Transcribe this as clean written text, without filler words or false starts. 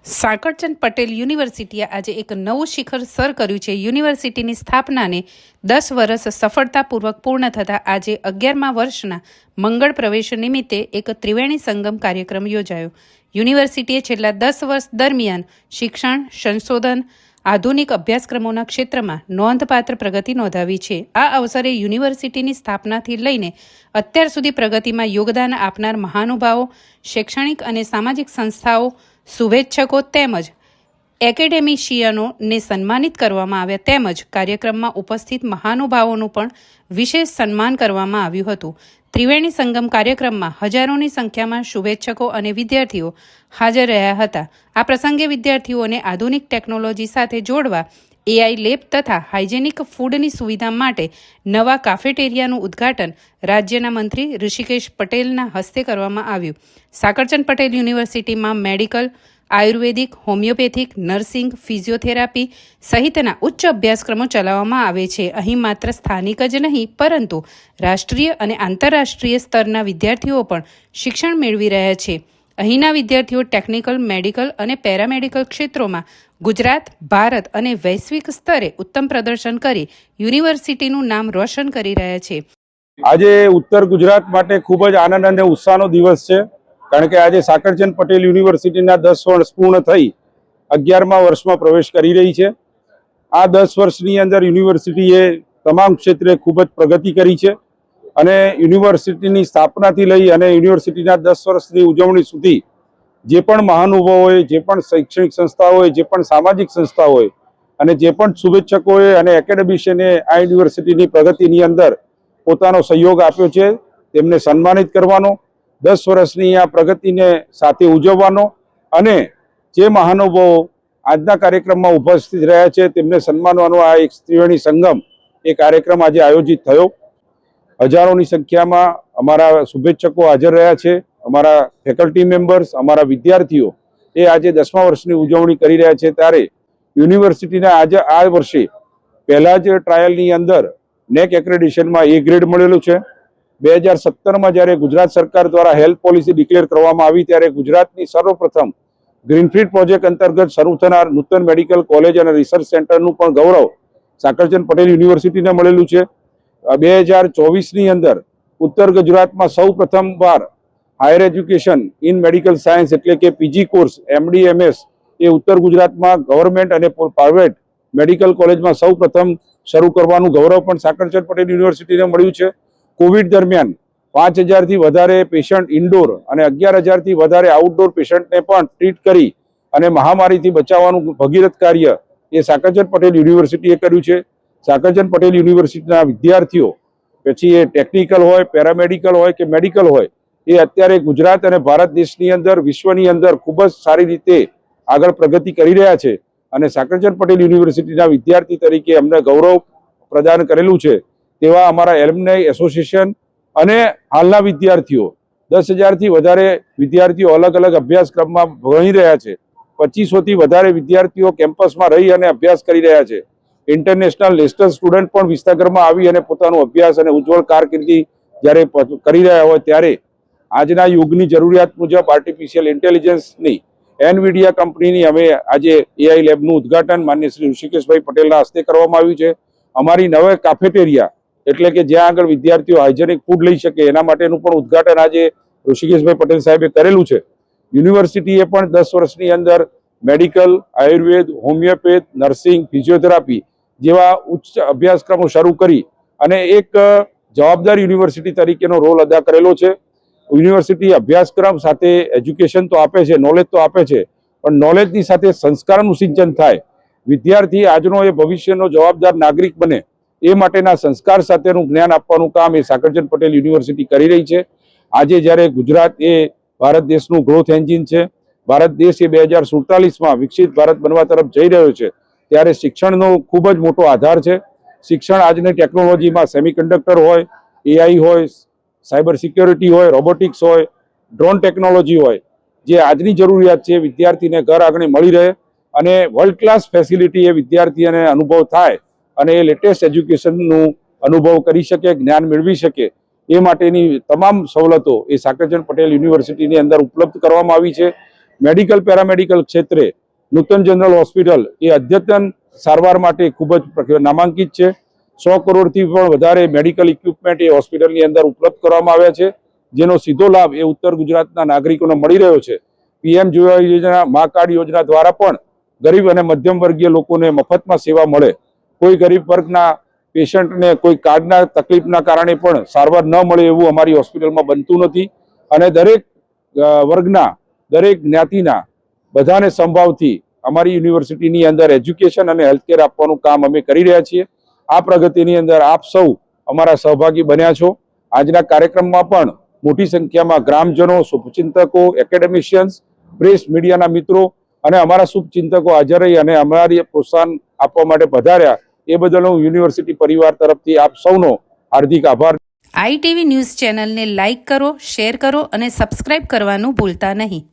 સાકળચંદ પટેલ યુનિવર્સિટીએ આજે એક નવું શિખર સર કર્યું છે। યુનિવર્સિટીની સ્થાપનાને 10 વર્ષ સફળતાપૂર્વક પૂર્ણ થતાં આજે 11મા વર્ષના મંગળ પ્રવેશ નિમિત્તે એક ત્રિવેણી સંગમ કાર્યક્રમ યોજાયો। યુનિવર્સિટીએ છેલ્લા 10 વર્ષ દરમિયાન શિક્ષણ, સંશોધન, આધુનિક અભ્યાસક્રમોના ક્ષેત્રમાં નોંધપાત્ર પ્રગતિ નોંધાવી છે। આ અવસરે યુનિવર્સિટીની સ્થાપનાથી લઈને અત્યાર સુધી પ્રગતિમાં યોગદાન આપનાર મહાનુભાવો, શૈક્ષણિક અને સામાજિક સંસ્થાઓ, શુભેચ્છકો તેમજ એકેડેમિશિયનોને સન્માનિત કરવામાં આવ્યા તેમજ કાર્યક્રમમાં ઉપસ્થિત મહાનુભાવોનું પણ વિશેષ સન્માન કરવામાં આવ્યું હતું। ત્રિવેણી સંગમ કાર્યક્રમમાં હજારોની સંખ્યામાં શુભેચ્છકો અને વિદ્યાર્થીઓ હાજર રહ્યા હતા। આ પ્રસંગે વિદ્યાર્થીઓને આધુનિક ટેકનોલોજી સાથે જોડવા AI લેબ તથા હાઇજેનિક ફૂડની સુવિધા માટે નવા કાફેટેરિયાનું ઉદ્ઘાટન રાજ્યના મંત્રી ઋષિકેશ પટેલના હસ્તે કરવામાં આવ્યું। સાકળચંદ પટેલ યુનિવર્સિટીમાં મેડિકલ, આયુર્વેદિક, હોમિયોપેથિક, નર્સિંગ, ફિઝિયોથેરાપી સહિતના ઉચ્ચ અભ્યાસક્રમો ચલાવવામાં આવે છે। અહીં માત્ર સ્થાનિક જ નહીં પરંતુ રાષ્ટ્રીય અને આંતરરાષ્ટ્રીય સ્તરના વિદ્યાર્થીઓ પણ શિક્ષણ મેળવી રહ્યા છે। અહીંના વિદ્યાર્થીઓ ટેકનિકલ, મેડિકલ અને પેરામેડિકલ ક્ષેત્રોમાં ગુજરાત, ભારત અને વૈશ્વિક સ્તરે ઉત્તમ પ્રદર્શન કરી યુનિવર્સિટીનું નામ રોશન કરી રહ્યા છે। આજે ઉત્તર ગુજરાત માટે ખૂબ જ આનંદ અને ઉત્સાહનો દિવસ છે, કારણ કે આજે સાકળચંદ પટેલ યુનિવર્સિટીના 10 વર્ષ પૂર્ણ થઈ 11મા વર્ષમાં પ્રવેશ કરી રહી છે। આ 10 વર્ષની અંદર યુનિવર્સિટીએ તમામ ક્ષેત્રે ખૂબ જ પ્રગતિ કરી છે અને યુનિવર્સિટીની સ્થાપનાથી લઈ અને યુનિવર્સિટીના 10 વર્ષની ઉજવણી સુધી જે પણ મહાનુભાવોએ, જે પણ શૈક્ષણિક સંસ્થાઓએ, જે પણ સામાજિક સંસ્થાઓએ અને જે પણ શુભેચ્છકોએ અને એકેડેમિશિયને આ યુનિવર્સિટીની પ્રગતિની અંદર પોતાનો સહયોગ આપ્યો છે, તેમને સન્માનિત કરવાનો, 10 વર્ષની આ પ્રગતિને સાથે ઉજવવાનો અને જે મહાનુભાવો આજના કાર્યક્રમમાં ઉપસ્થિત રહ્યા છે તેમને સન્માનવાનો આ એક ત્રિવેણી સંગમ એ કાર્યક્રમ આજે આયોજિત થયો। હજારોની સંખ્યામાં અમારા શુભેચ્છકો હાજર રહ્યા છે, અમારા ફેકલ્ટી મેમ્બર્સ, અમારા વિદ્યાર્થીઓ એ આજે 10મા વર્ષની ઉજવણી કરી રહ્યા છે। ત્યારે યુનિવર્સિટીના આજે આ વર્ષે પહેલા જ ટ્રાયલની અંદર નેક એક્રેડિશનમાં A ગ્રેડ મળેલું છે। 2017માં જ્યારે ગુજરાત સરકાર દ્વારા હેલ્થ પોલિસી ડિક્લેર કરવામાં આવી ત્યારે ગુજરાતની સર્વપ્રથમ ગ્રીનફિલ્ડ પ્રોજેક્ટ અંતર્ગત શરૂ થનાર નૂતન મેડિકલ કોલેજ અને રિસર્ચ સેન્ટરનું પણ ગૌરવ સાકળચંદ પટેલ યુનિવર્સિટીને મળેલું છે। 2024ની અંદર ઉત્તર ગુજરાતમાં સૌ પ્રથમવાર higher education in medical science એટલે કે PG કોર્સ MD MS એ ઉત્તર ગુજરાતમાં ગવર્મેન્ટ અને પ્રાઇવેટ મેડિકલ કોલેજમાં સૌ પ્રથમ શરૂ કરવાનું ગૌરવ પણ સાકળચંદ પટેલ યુનિવર્સિટીને મળ્યું છે। કોવિડ દરમિયાન 5000થી વધારે પેશન્ટ ઇન્ડોર અને 11000થી વધારે આઉટડોર પેશન્ટને પણ ટ્રીટ કરી અને મહામારીથી બચાવવાનું ભગીરથ કાર્ય એ સાકળચંદ પટેલ યુનિવર્સિટીએ કર્યું છે। સાકળચંદ પટેલ યુનિવર્સિટીના વિદ્યાર્થીઓ પછી એ ટેકનિકલ હોય, પેરામેડિકલ હોય કે મેડિકલ હોય એ અત્યારે ગુજરાત અને ભારત દેશની અંદર, વિશ્વની અંદર ખૂબ જ સારી રીતે આગળ પ્રગતિ કરી રહ્યા છે અને સાકળચંદ પટેલ યુનિવર્સિટીના વિદ્યાર્થી તરીકે અમને ગૌરવ પ્રદાન કરેલું છે તેવા અમારા એલ્યુમનાઈ એસોસિએશન અને હાલના વિદ્યાર્થીઓ 10,000થી વધારે વિદ્યાર્થીઓ અલગ અલગ અભ્યાસક્રમમાં ભણી રહ્યા છે। 2500થી વધારે વિદ્યાર્થીઓ કેમ્પસમાં રહી અને અભ્યાસ કરી રહ્યા છે। ઇન્ટરનેશનલ નેશનલ સ્ટુડન્ટ પણ વિસ્તારમાં આવી અને પોતાનો અભ્યાસ અને ઉજ્જવળ કારકિર્દી જ્યારે કરી રહ્યા હોય ત્યારે આજના યુગની જરૂરિયાત મુજબ આર્ટિફિશિયલ ઇન્ટેલિજન્સની એનવીડિયા કંપનીની અમે આજે AI લેબનું ઉદ્ઘાટન માનનીય શ્રી ઋષિકેશભાઈ પટેલના હસ્તે કરવામાં આવ્યું છે। અમારી નવા કાફેટેરિયા એટલે કે જ્યાં આગળ વિદ્યાર્થીઓ હાઇજેનિક ફૂડ લઈ શકે એના માટેનું પણ ઉદ્ઘાટન આજે ઋષિકેશભાઈ પટેલ સાહેબે કરેલું છે। યુનિવર્સિટીએ પણ 10 વર્ષની અંદર medical, Ayurveda, homeopath, nursing, physiotherapy જેવા ઉચ્ચ અભ્યાસક્રમો શરૂ કરી અને એક જવાબદાર યુનિવર્સિટી તરીકેનો રોલ અદા કરેલો છે। યુનિવર્સિટી અભ્યાસક્રમ સાથે એજ્યુકેશન તો આપે છે, નોલેજ તો આપે છે, પણ નોલેજની સાથે સંસ્કારનું સિંચન થાય, વિદ્યાર્થી આજનો એ ભવિષ્યનો જવાબદાર નાગરિક બને એ માટેના સંસ્કાર સાથેનું જ્ઞાન આપવાનું કામ એ સાકળચંદ પટેલ યુનિવર્સિટી કરી રહી છે। આજે જ્યારે ગુજરાત એ ભારત દેશનું ગ્રોથ એન્જિન છે, ભારત દેશ એ 2047માં વિકસિત ભારત બનવા તરફ જઈ રહ્યો છે, ત્યારે શિક્ષણનો ખૂબ જ મોટો આધાર છે। શિક્ષણ આજની ટેકનોલોજીમાં સેમિકન્ડક્ટર હોય, AI હોય, સાયબર સિક્યોરિટી હોય, રોબોટિક્સ હોય, ડ્રોન ટેકનોલોજી હોય, જે આજની જરૂરિયાત છે વિદ્યાર્થીને ઘર આંગણે મળી રહે અને વર્લ્ડ ક્લાસ ફેસિલિટી એ વિદ્યાર્થીને અનુભવ થાય અને એ લેટેસ્ટ એજ્યુકેશનનું અનુભવ કરી શકે, જ્ઞાન મેળવી શકે એ માટેની તમામ સવલતો એ સાકળચંદ પટેલ યુનિવર્સિટીની અંદર ઉપલબ્ધ કરવામાં આવી છે। મેડિકલ પેરામેડિકલ ક્ષેત્રે નૂતન જનરલ હોસ્પિટલ એ અદ્યતન સારવાર માટે ખૂબ જ નામાંકિત છે. 100 કરોડથી પણ વધારે મેડિકલ ઇક્વિપમેન્ટ એ હોસ્પિટલની અંદર ઉપલબ્ધ કરવામાં આવ્યા છે, જેનો સીધો લાભ એ ઉત્તર ગુજરાતના નાગરિકોને મળી રહ્યો છે. PM યોજના, મા કાર્ડ યોજના દ્વારા પણ ગરીબ અને મધ્યમ વર્ગીય લોકોને મફતમાં સેવા મળે. કોઈ ગરીબ વર્ગના પેશન્ટને કોઈ કાર્ડના તકલીફના કારણે પણ સારવાર ન મળે એવું અમારી હોસ્પિટલમાં બનતું નથી. અને દરેક વર્ગના, દરેક જ્ઞાતિના બધાને સંભાવથી અમારી યુનિવર્સિટીની અંદર એજ્યુકેશન અને હેલ્થકેર આપવાનું કામ અમે કરી રહ્યા છીએ. આ પ્રગતિની અંદર આપ સૌ અમારા સહભાગી બન્યા છો. આજના કાર્યક્રમમાં પણ મોટી સંખ્યામાં ગ્રામજનો, શુભચિંતકો, એકેડેમિશિયન્સ, પ્રેસ, મીડિયાના મિત્રો અને અમારા શુભચિંતકો હાજર રહી અને અમારી પ્રોત્સાહન આપવા માટે પધાર્યા. એ બદલ હું યુનિવર્સિટી પરિવાર તરફથી આપ સૌનો હાર્દિક આભાર. ITV ન્યૂઝ ચેનલને લાઇક કરો, શેર કરો અને સબસ્ક્રાઇબ કરવાનું ભૂલતા નહીં.